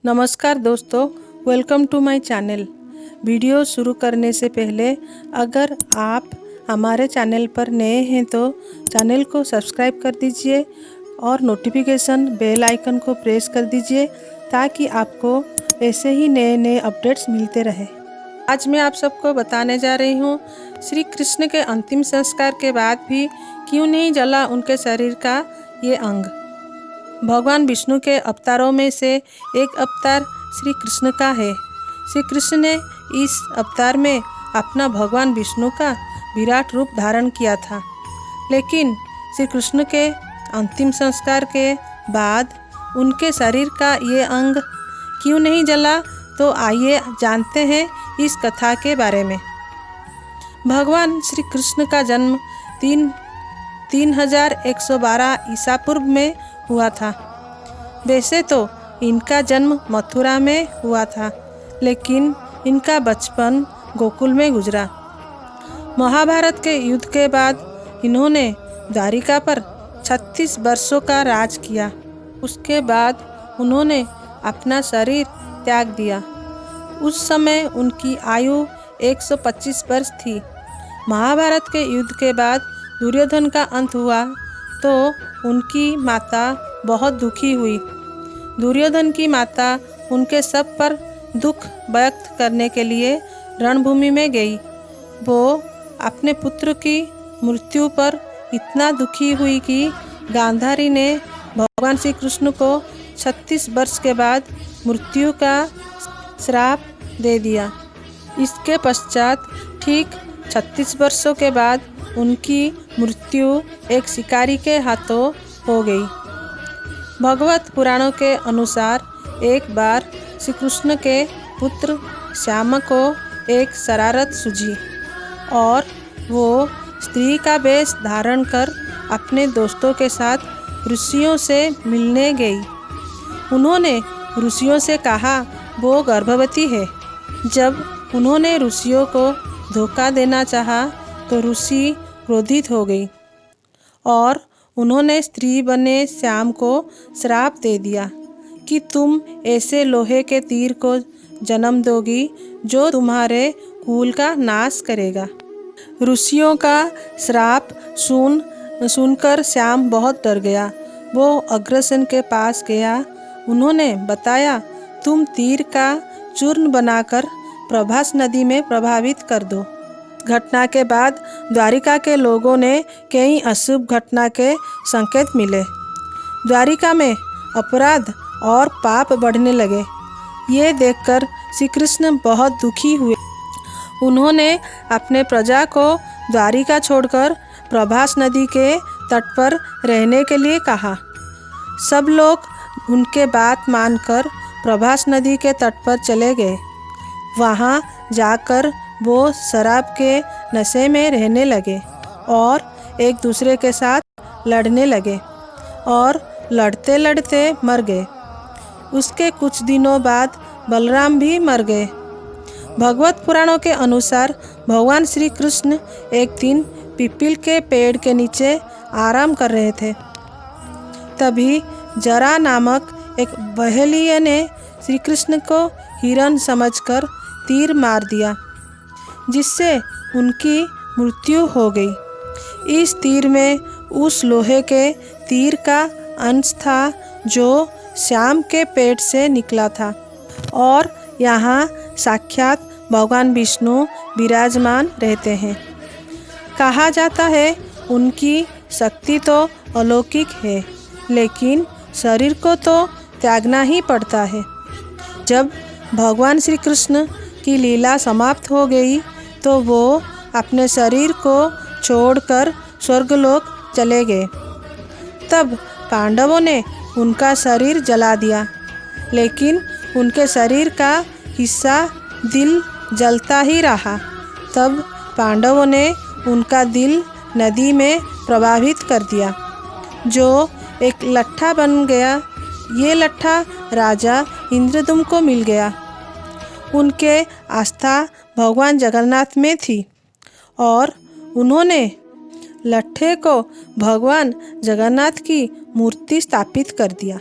नमस्कार दोस्तों, welcome to my channel. Video शुरू करने से पहले अगर आप हमारे चैनल पर नए हैं तो चैनल को सब्सक्राइब कर दीजिए और नोटिफिकेशन बेल आइकन को प्रेस कर दीजिए ताकि आपको ऐसे ही नए नए अपडेट्स मिलते रहे। आज मैं आप सबको बताने जा रही हूँ श्री कृष्ण के अंतिम संस्कार के बाद भी क्यों नहीं जला उनके शरीर का ये अंग। भगवान विष्णु के अवतारों में से एक अवतार श्री कृष्ण का है। श्री कृष्ण ने इस अवतार में अपना भगवान विष्णु का विराट रूप धारण किया था, लेकिन श्री कृष्ण के अंतिम संस्कार के बाद उनके शरीर का ये अंग क्यों नहीं जला, तो आइए जानते हैं इस कथा के बारे में। भगवान श्री कृष्ण का जन्म 3112 ईसा पूर्व में हुआ था। वैसे तो इनका जन्म मथुरा में हुआ था, लेकिन इनका बचपन गोकुल में गुजरा। महाभारत के युद्ध के बाद इन्होंने द्वारिका पर 36 वर्षों का राज किया। उसके बाद उन्होंने अपना शरीर त्याग दिया। उस समय उनकी आयु 125 वर्ष थी। महाभारत के युद्ध के बाद दुर्योधन का अंत हुआ तो उनकी माता बहुत दुखी हुई। दुर्योधन की माता उनके सब पर दुख व्यक्त करने के लिए रणभूमि में गई। वो अपने पुत्र की मृत्यु पर इतना दुखी हुई कि गांधारी ने भगवान श्री कृष्ण को 36 वर्ष के बाद मृत्यु का श्राप दे दिया। इसके पश्चात ठीक 36 वर्षों के बाद उनकी मृत्यु एक शिकारी के हाथों हो गई। भगवत पुराणों के अनुसार एक बार श्री कृष्ण के पुत्र श्याम को एक शरारत सूझी और वो स्त्री का वेश धारण कर अपने दोस्तों के साथ ऋषियों से मिलने गई। उन्होंने ऋषियों से कहा वो गर्भवती है। जब उन्होंने ऋषियों को धोखा देना चाहा तो ऋषि क्रोधित हो गई और उन्होंने स्त्री बने श्याम को श्राप दे दिया कि तुम ऐसे लोहे के तीर को जन्म दोगी जो तुम्हारे कुल का नाश करेगा। ऋषियों का श्राप सुनकर श्याम बहुत डर गया। वो अग्रसेन के पास गया। उन्होंने बताया तुम तीर का चूर्ण बनाकर प्रभास नदी में प्रभावित कर दो। घटना के बाद द्वारिका के लोगों ने कई अशुभ घटना के संकेत मिले। द्वारिका में अपराध और पाप बढ़ने लगे। ये देखकर श्री कृष्ण बहुत दुखी हुए। उन्होंने अपने प्रजा को द्वारिका छोड़कर प्रभास नदी के तट पर रहने के लिए कहा। सब लोग उनके बात मानकर प्रभास नदी के तट पर चले गए। वहाँ जाकर वो शराब के नशे में रहने लगे और एक दूसरे के साथ लड़ने लगे और लड़ते लड़ते मर गए। उसके कुछ दिनों बाद बलराम भी मर गए। भगवत पुराणों के अनुसार भगवान श्री कृष्ण एक दिन पीपल के पेड़ के नीचे आराम कर रहे थे। तभी जरा नामक एक बहेलिया ने श्री कृष्ण को हिरण समझकर तीर मार दिया, जिससे उनकी मृत्यु हो गई। इस तीर में उस लोहे के तीर का अंश था जो श्याम के पेट से निकला था और यहाँ साक्षात भगवान विष्णु विराजमान रहते हैं। कहा जाता है उनकी शक्ति तो अलौकिक है, लेकिन शरीर को तो त्यागना ही पड़ता है। जब भगवान श्री कृष्ण की लीला समाप्त हो गई तो वो अपने शरीर को छोड़कर स्वर्गलोक चले गए। तब पांडवों ने उनका शरीर जला दिया, लेकिन उनके शरीर का हिस्सा दिल जलता ही रहा। तब पांडवों ने उनका दिल नदी में प्रवाहित कर दिया, जो एक लट्ठा बन गया। ये लट्ठा राजा इंद्रदुम्न को मिल गया। उनके आस्था भगवान जगन्नाथ में थी और उन्होंने लट्ठे को भगवान जगन्नाथ की मूर्ति स्थापित कर दिया।